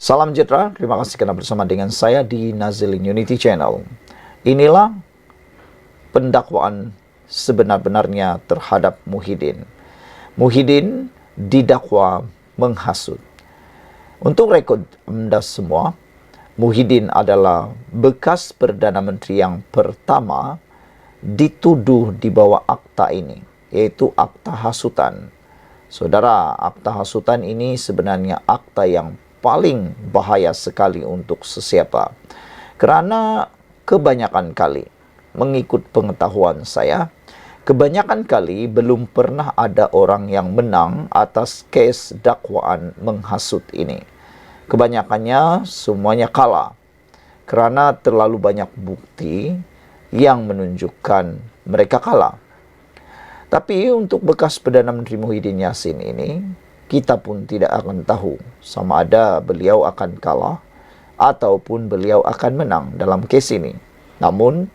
Salam sejahtera, terima kasih karena bersama dengan saya di Nazilin Unity Channel. Inilah pendakwaan sebenar-benarnya terhadap Muhyiddin. Muhyiddin didakwa menghasut. Untuk rekod Anda semua, Muhyiddin adalah bekas Perdana Menteri yang pertama dituduh di bawah akta ini, yaitu akta hasutan. Saudara, akta hasutan ini sebenarnya akta yang paling bahaya sekali untuk sesiapa. Kerana kebanyakan kali, mengikut pengetahuan saya, kebanyakan kali belum pernah ada orang yang menang atas kes dakwaan menghasut ini. Kebanyakannya semuanya kalah, kerana terlalu banyak bukti yang menunjukkan mereka kalah. Tapi untuk bekas Perdana Menteri Muhyiddin Yassin ini, kita pun tidak akan tahu sama ada beliau akan kalah ataupun beliau akan menang dalam kes ini. Namun,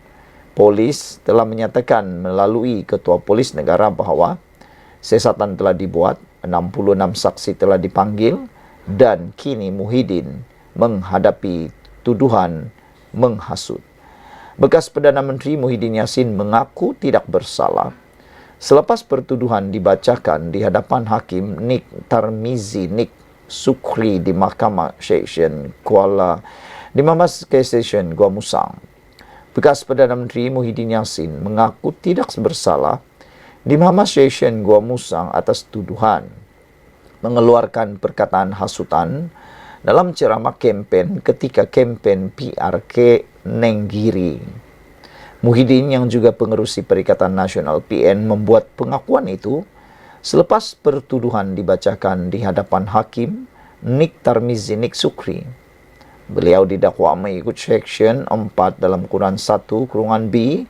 polis telah menyatakan melalui Ketua Polis Negara bahawa siasatan telah dibuat, 66 saksi telah dipanggil dan kini Muhyiddin menghadapi tuduhan menghasut. Bekas Perdana Menteri Muhyiddin Yassin mengaku tidak bersalah selepas pertuduhan dibacakan di hadapan Hakim Nik Tarmizi Nik Sukri di Mahkamah Seksyen Gua Musang. Bekas Perdana Menteri Muhyiddin Yassin mengaku tidak bersalah di Mahkamah Seksyen Gua Musang atas tuduhan mengeluarkan perkataan hasutan dalam ceramah kempen ketika kempen PRK Nenggiri. Muhyiddin yang juga pengerusi Perikatan Nasional PN membuat pengakuan itu selepas pertuduhan dibacakan di hadapan Hakim Nik Tarmizi Nik Sukri. Beliau didakwa mengikut Seksyen 4 dalam kurungan 1/B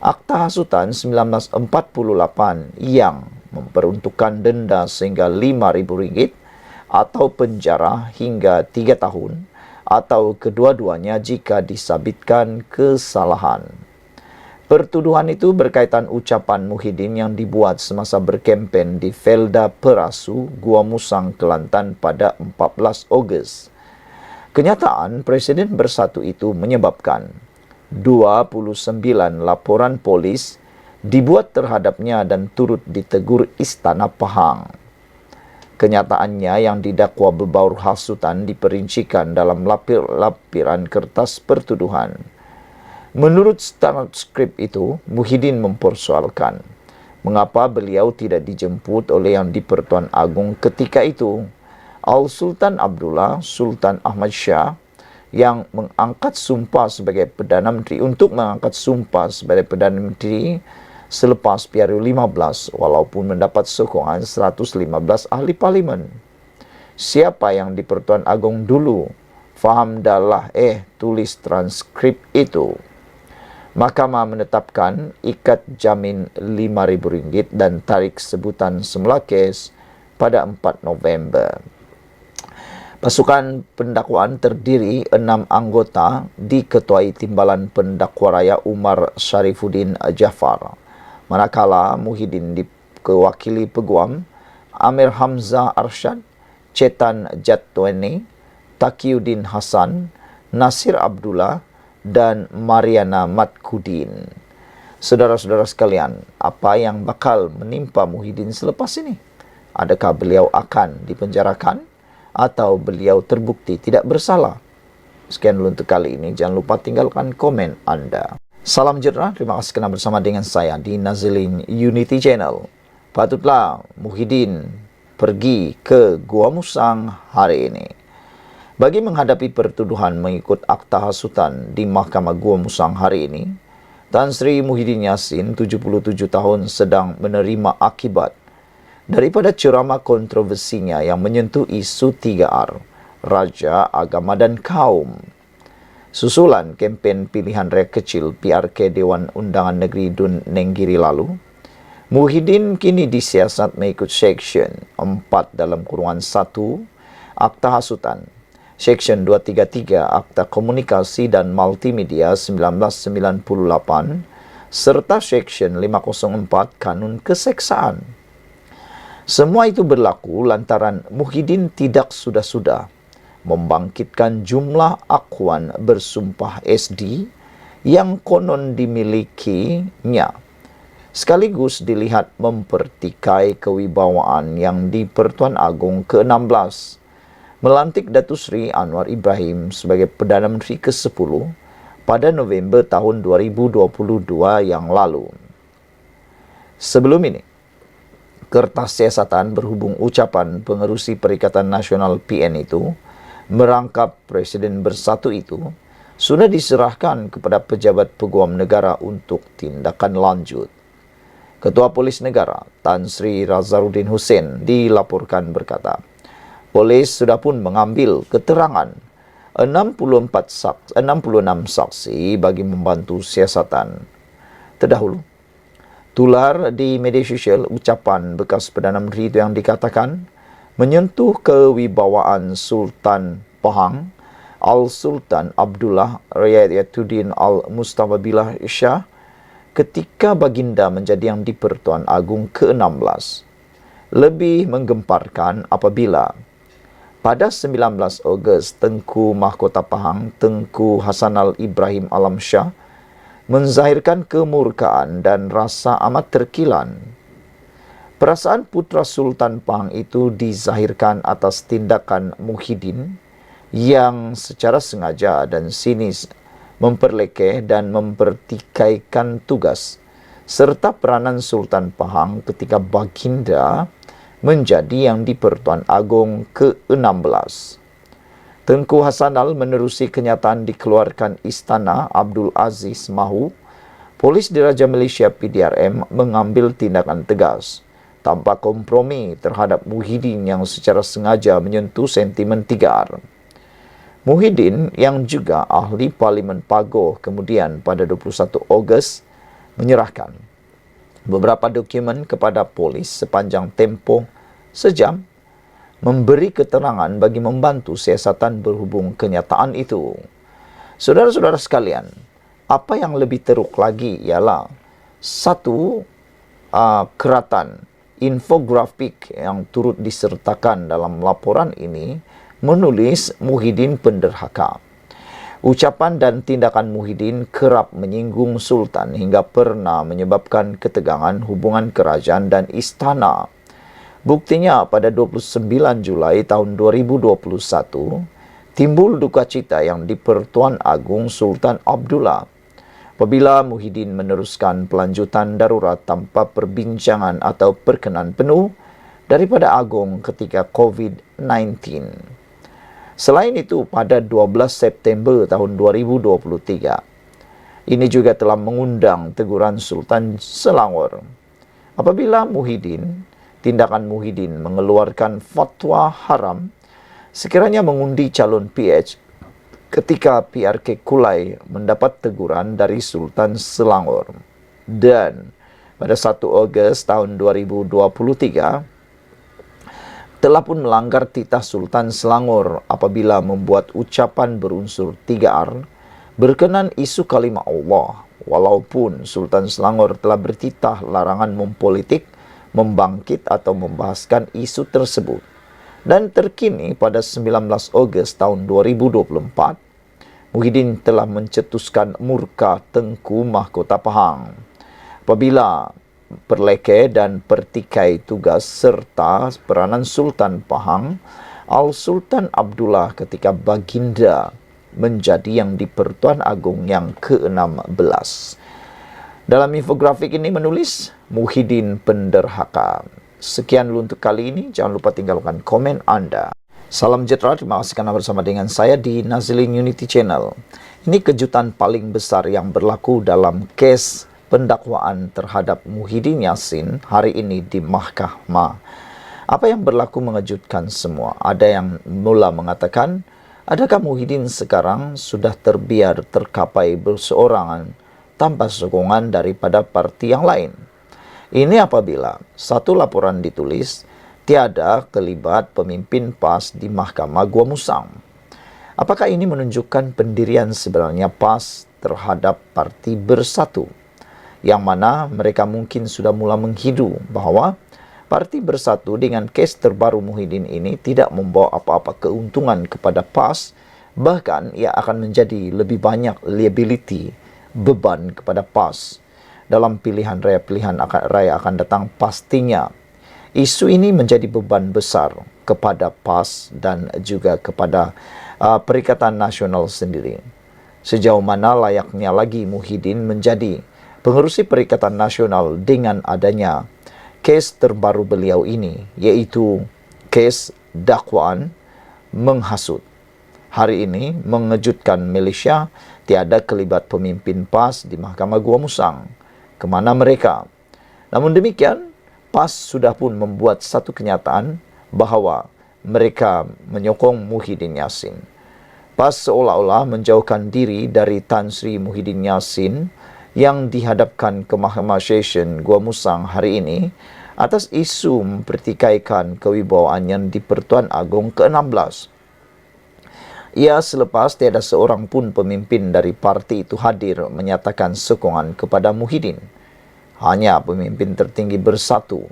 Akta Hasutan 1948 yang memperuntukkan denda sehingga RM5.000 atau penjara hingga 3 tahun atau kedua-duanya jika disabitkan kesalahan. Pertuduhan itu berkaitan ucapan Muhyiddin yang dibuat semasa berkempen di Felda Perasu, Gua Musang, Kelantan pada 14 Ogos. Kenyataan Presiden Bersatu itu menyebabkan 29 laporan polis dibuat terhadapnya dan turut ditegur Istana Pahang. Kenyataannya yang didakwa berbaur hasutan diperincikan dalam lampiran kertas pertuduhan. Menurut transkrip itu, Muhyiddin mempersoalkan mengapa beliau tidak dijemput oleh Yang di-Pertuan Agong ketika itu, Al-Sultan Abdullah Sultan Ahmad Shah, yang mengangkat sumpah sebagai Perdana Menteri untuk mengangkat sumpah sebagai Perdana Menteri selepas PRU15 walaupun mendapat sokongan 115 ahli parlimen. Siapa yang di-Pertuan Agong dulu? Faham dah tulis transkrip itu. Mahkamah menetapkan ikat jamin RM5.000 dan tarik sebutan semula kes pada 4 November. Pasukan pendakwaan terdiri 6 anggota diketuai Timbalan Pendakwa Raya Umar Sharifuddin Jaafar. Manakala Muhyiddin dikewakili Peguam Amir Hamzah Arsyad, Chetan Jatwani, Taqiyuddin Hasan, Nasir Abdullah dan Mariana Matkudin. Saudara-saudara sekalian, apa yang bakal menimpa Muhyiddin selepas ini? Adakah beliau akan dipenjarakan atau beliau terbukti tidak bersalah? Sekian dulu untuk kali ini. Jangan lupa tinggalkan komen Anda. Salam sejahtera, terima kasih kerana bersama dengan saya di Nazilin Unity Channel. Patutlah Muhyiddin pergi ke Gua Musang hari ini. Bagi menghadapi pertuduhan mengikut akta hasutan di Mahkamah Gua Musang hari ini, Tan Sri Muhyiddin Yassin, 77 tahun, sedang menerima akibat daripada ceramah kontroversinya yang menyentuh isu 3R, Raja, Agama dan Kaum. Susulan kempen pilihan raya kecil PRK Dewan Undangan Negeri Dun Nenggiri lalu, Muhyiddin kini disiasat mengikut Seksyen 4 dalam kurungan 1 Akta Hasutan, Seksyen 233 Akta Komunikasi dan Multimedia 1998 serta Seksyen 504 Kanun Keseksaan. Semua itu berlaku lantaran Muhyiddin tidak sudah-sudah membangkitkan jumlah akhwan bersumpah SD yang konon dimilikinya, sekaligus dilihat mempertikai kewibawaan yang di Pertuan Agong ke-16 melantik Datuk Seri Anwar Ibrahim sebagai Perdana Menteri ke-10 pada November tahun 2022 yang lalu. Sebelum ini, kertas siasatan berhubung ucapan pengerusi Perikatan Nasional PN itu merangkap Presiden Bersatu itu sudah diserahkan kepada pejabat peguam negara untuk tindakan lanjut. Ketua Polis Negara Tan Sri Razarudin Hussein dilaporkan berkata, polis sudah pun mengambil keterangan 66 saksi bagi membantu siasatan. Terdahulu, tular di media sosial ucapan bekas Perdana Menteri itu yang dikatakan menyentuh kewibawaan Sultan Pahang, Al-Sultan Abdullah Riyadiyatuddin Al-Mustafabillah Shah ketika baginda menjadi yang di-Pertuan Agong ke-16. Lebih menggemparkan apabila pada 19 Ogos Tengku Mahkota Pahang, Tengku Hasanal Ibrahim Alam Shah menzahirkan kemurkaan dan rasa amat terkilan. Perasaan putra Sultan Pahang itu dizahirkan atas tindakan Muhyiddin yang secara sengaja dan sinis memperlekeh dan mempertikaikan tugas serta peranan Sultan Pahang ketika baginda menjadi yang di Pertuan Agong ke-16. Tengku Hasanal menerusi kenyataan dikeluarkan Istana Abdul Aziz Mahu, Polis Diraja Malaysia PDRM mengambil tindakan tegas tanpa kompromi terhadap Muhyiddin yang secara sengaja menyentuh sentimen 3R. Muhyiddin yang juga ahli Parlimen Pagoh kemudian pada 21 Ogos menyerahkan beberapa dokumen kepada polis sepanjang tempoh sejam memberi keterangan bagi membantu siasatan berhubung kenyataan itu. Saudara-saudara sekalian, apa yang lebih teruk lagi ialah satu keratan infografik yang turut disertakan dalam laporan ini menulis Muhyiddin penderhaka. Ucapan dan tindakan Muhyiddin kerap menyinggung Sultan hingga pernah menyebabkan ketegangan hubungan kerajaan dan istana. Buktinya pada 29 Julai tahun 2021, timbul duka cita yang di Pertuan Agong Sultan Abdullah apabila Muhyiddin meneruskan pelanjutan darurat tanpa perbincangan atau perkenan penuh daripada Agong ketika COVID-19. Selain itu, pada 12 September tahun 2023, ini juga telah mengundang teguran Sultan Selangor apabila tindakan Muhyiddin mengeluarkan fatwa haram sekiranya mengundi calon PH ketika PRK Kulai mendapat teguran dari Sultan Selangor. Dan pada 1 Ogos tahun 2023, telah pun melanggar titah Sultan Selangor apabila membuat ucapan berunsur 3R berkenan isu kalimah Allah, walaupun Sultan Selangor telah bertitah larangan mempolitik, membangkit atau membahaskan isu tersebut. Dan terkini pada 19 Ogos tahun 2024, Muhyiddin telah mencetuskan murka Tengku Mahkota Pahang apabila perlekeh dan pertikai tugas serta peranan Sultan Pahang, Al-Sultan Abdullah ketika baginda menjadi yang di Pertuan Agong yang ke-16. Dalam infografik ini menulis Muhyiddin penderhaka. Sekian dulu untuk kali ini. Jangan lupa tinggalkan komen Anda. Salam sejahtera, terima kasih karena bersama dengan saya di Nazilin Unity Channel. Ini kejutan paling besar yang berlaku dalam kes pendakwaan terhadap Muhyiddin Yassin hari ini di mahkamah. Apa yang berlaku mengejutkan semua. Ada yang mula mengatakan, adakah Muhyiddin sekarang sudah terbiar terkapai berseorangan tanpa sokongan daripada parti yang lain? Ini apabila satu laporan ditulis, tiada kelibat pemimpin PAS di Mahkamah Gua Musang. Apakah ini menunjukkan pendirian sebenarnya PAS terhadap Parti Bersatu, yang mana mereka mungkin sudah mula menghidu bahawa Parti Bersatu dengan kes terbaru Muhyiddin ini tidak membawa apa-apa keuntungan kepada PAS, bahkan ia akan menjadi lebih banyak liability, beban kepada PAS dalam pilihan raya akan datang. Pastinya isu ini menjadi beban besar kepada PAS dan juga kepada Perikatan Nasional sendiri. Sejauh mana layaknya lagi Muhyiddin menjadi pengerusi Perikatan Nasional dengan adanya kes terbaru beliau ini, yaitu kes dakwaan menghasut. Hari ini mengejutkan Malaysia, tiada kelibat pemimpin PAS di Mahkamah Gua Musang. Kemana mereka? Namun demikian, PAS sudah pun membuat satu kenyataan bahawa mereka menyokong Muhyiddin Yassin. PAS seolah-olah menjauhkan diri dari Tan Sri Muhyiddin Yassin yang dihadapkan ke Mahkamah Session Gua Musang hari ini atas isu mempertikaikan kewibawaannya di Pertuan Agong ke-16. Ia selepas tiada seorang pun pemimpin dari parti itu hadir menyatakan sokongan kepada Muhyiddin. Hanya pemimpin tertinggi Bersatu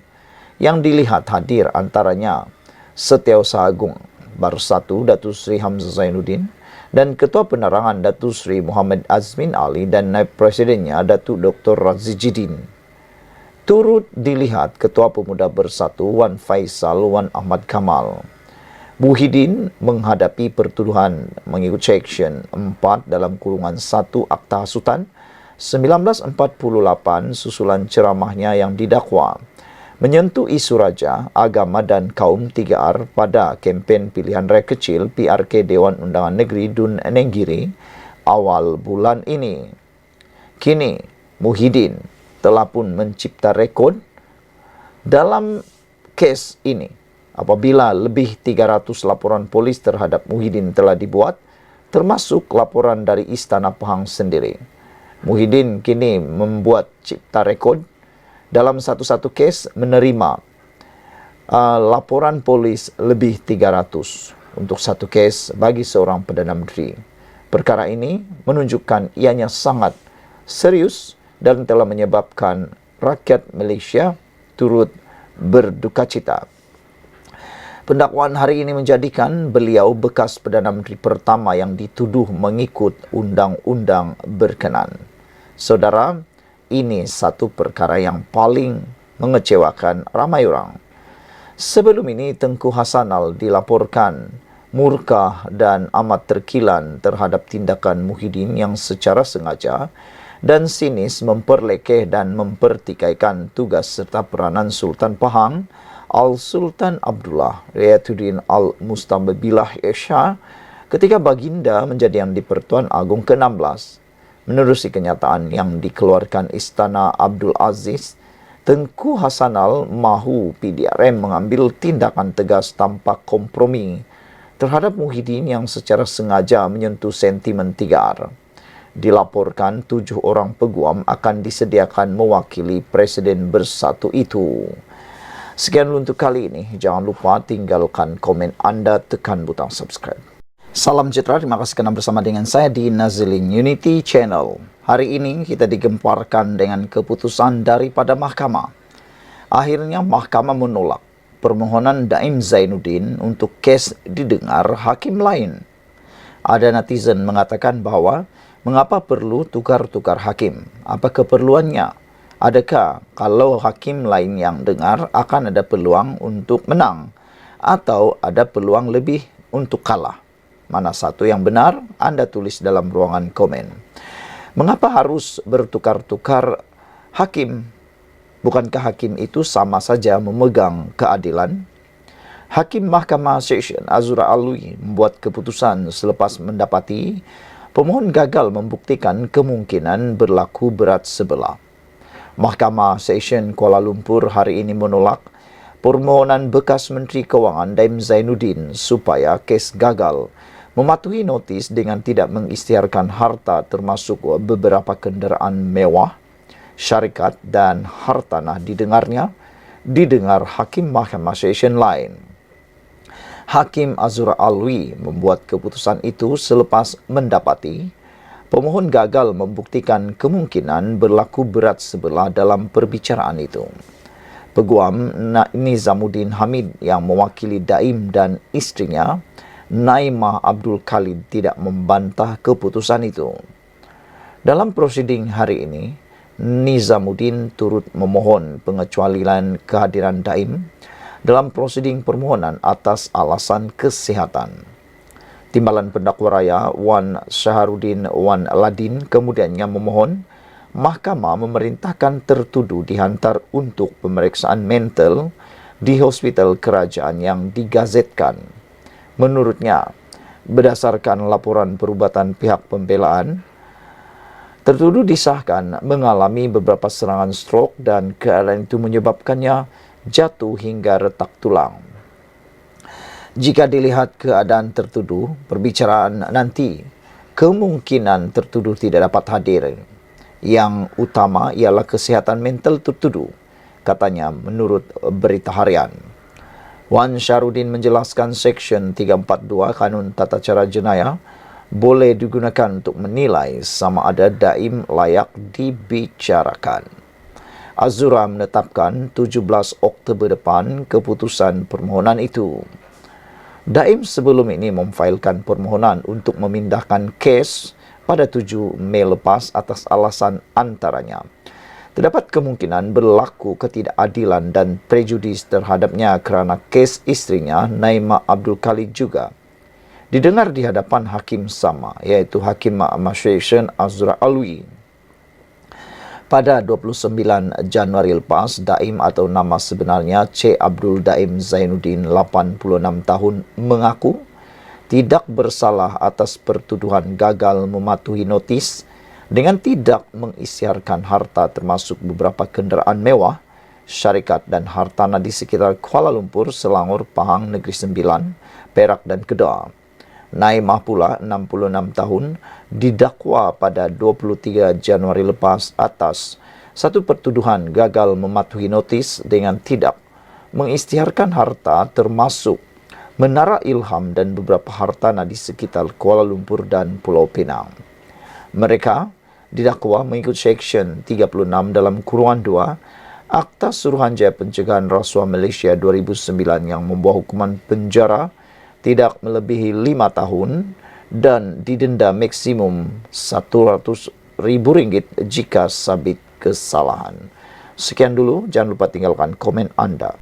yang dilihat hadir, antaranya Setiausaha Agung Bersatu Datuk Seri Hamzah Zainuddin dan Ketua Penerangan Datuk Seri Muhammad Azmin Ali dan Naib Presidennya Datuk Dr. Razi Jidin. Turut dilihat Ketua Pemuda Bersatu Wan Faisal Wan Ahmad Kamal. Muhyiddin menghadapi pertuduhan mengikut Seksyen 4 dalam kurungan 1 Akta Hasutan 1948 susulan ceramahnya yang didakwa menyentuh isu raja, agama dan kaum 3R pada kempen pilihan raya kecil PRK Dewan Undangan Negeri Dun Nenggiri awal bulan ini. Kini, Muhyiddin telah pun mencipta rekod dalam kes ini apabila lebih 300 laporan polis terhadap Muhyiddin telah dibuat, termasuk laporan dari Istana Pahang sendiri. Muhyiddin kini membuat cipta rekod dalam satu-satu kes menerima laporan polis lebih 300 untuk satu kes bagi seorang Perdana Menteri. Perkara ini menunjukkan ianya sangat serius dan telah menyebabkan rakyat Malaysia turut berduka cita. Pendakwaan hari ini menjadikan beliau bekas Perdana Menteri pertama yang dituduh mengikut undang-undang berkenan. Saudara, ini satu perkara yang paling mengecewakan ramai orang. Sebelum ini, Tengku Hassanal dilaporkan murka dan amat terkilan terhadap tindakan Muhyiddin yang secara sengaja dan sinis memperlekeh dan mempertikaikan tugas serta peranan Sultan Pahang, Al-Sultan Abdullah Riyatuddin Al-Mustabilah Shah ketika baginda menjadi yang di Pertuan Agong ke-16. Menerusi kenyataan yang dikeluarkan Istana Abdul Aziz, Tengku Hassanal mahu PDRM mengambil tindakan tegas tanpa kompromi terhadap Muhyiddin yang secara sengaja menyentuh sentimen 3R. Dilaporkan 7 orang peguam akan disediakan mewakili Presiden Bersatu itu. Sekian untuk kali ini. Jangan lupa tinggalkan komen anda, tekan butang subscribe. Salam sejahtera, terima kasih kerana bersama dengan saya di Nazilin Unity Channel. Hari ini kita digemparkan dengan keputusan daripada mahkamah. Akhirnya mahkamah menolak permohonan Daim Zainuddin untuk kes didengar hakim lain. Ada netizen mengatakan bahawa mengapa perlu tukar-tukar hakim? Apa keperluannya? Adakah kalau hakim lain yang dengar akan ada peluang untuk menang? Atau ada peluang lebih untuk kalah? Mana satu yang benar? Anda tulis dalam ruangan komen. Mengapa harus bertukar-tukar hakim? Bukankah hakim itu sama saja memegang keadilan? Hakim Mahkamah Session Azura Alwi membuat keputusan selepas mendapati pemohon gagal membuktikan kemungkinan berlaku berat sebelah. Mahkamah Session Kuala Lumpur hari ini menolak permohonan bekas Menteri Kewangan Daim Zainuddin supaya kes gagal mematuhi notis dengan tidak mengisytiharkan harta termasuk beberapa kenderaan mewah, syarikat dan hartanah didengar Hakim Mahkamah Session lain. Hakim Azura Alwi membuat keputusan itu selepas mendapati pemohon gagal membuktikan kemungkinan berlaku berat sebelah dalam perbicaraan itu. Peguam Nizamuddin Hamid yang mewakili Daim dan istrinya, Naimah Abdul Khalid, tidak membantah keputusan itu. Dalam prosiding hari ini, Nizamuddin turut memohon pengecualian kehadiran Daim dalam prosiding permohonan atas alasan kesihatan. Timbalan pendakwa raya Wan Syaharuddin Wan Ladin kemudiannya memohon mahkamah memerintahkan tertuduh dihantar untuk pemeriksaan mental di hospital kerajaan yang digazetkan. Menurutnya, berdasarkan laporan perubatan pihak pembelaan, tertuduh disahkan mengalami beberapa serangan stroke dan keadaan itu menyebabkannya jatuh hingga retak tulang. Jika dilihat keadaan tertuduh, perbicaraan nanti, kemungkinan tertuduh tidak dapat hadir. Yang utama ialah kesihatan mental tertuduh, katanya menurut berita harian. Wan Syaharuddin menjelaskan Seksyen 342 Kanun Tata Cara Jenayah boleh digunakan untuk menilai sama ada Daim layak dibicarakan. Azura menetapkan 17 Oktober depan keputusan permohonan itu. Daim sebelum ini memfailkan permohonan untuk memindahkan kes pada 7 Mei lepas atas alasan antaranya terdapat kemungkinan berlaku ketidakadilan dan prejudis terhadapnya kerana kes istrinya Naimah Abdul Khalid juga didengar di hadapan hakim sama, iaitu Hakim Masyarakat Azura Alwi. Pada 29 Januari lepas, Daim atau nama sebenarnya C. Abdul Daim Zainuddin, 86 tahun, mengaku tidak bersalah atas pertuduhan gagal mematuhi notis dengan tidak mengisytiharkan harta termasuk beberapa kenderaan mewah, syarikat dan hartanah di sekitar Kuala Lumpur, Selangor, Pahang, Negeri Sembilan, Perak dan Kedah. Naimah pula 66 tahun didakwa pada 23 Januari lepas atas satu pertuduhan gagal mematuhi notis dengan tidak mengisytiharkan harta termasuk Menara Ilham dan beberapa hartanah di sekitar Kuala Lumpur dan Pulau Pinang. Mereka didakwa mengikut Seksyen 36 dalam kurungan 2 Akta Suruhanjaya Pencegahan Rasuah Malaysia 2009 yang membawa hukuman penjara tidak melebihi 5 tahun dan didenda maksimum RM100,000 jika sabit kesalahan. Sekian dulu, jangan lupa tinggalkan komen anda.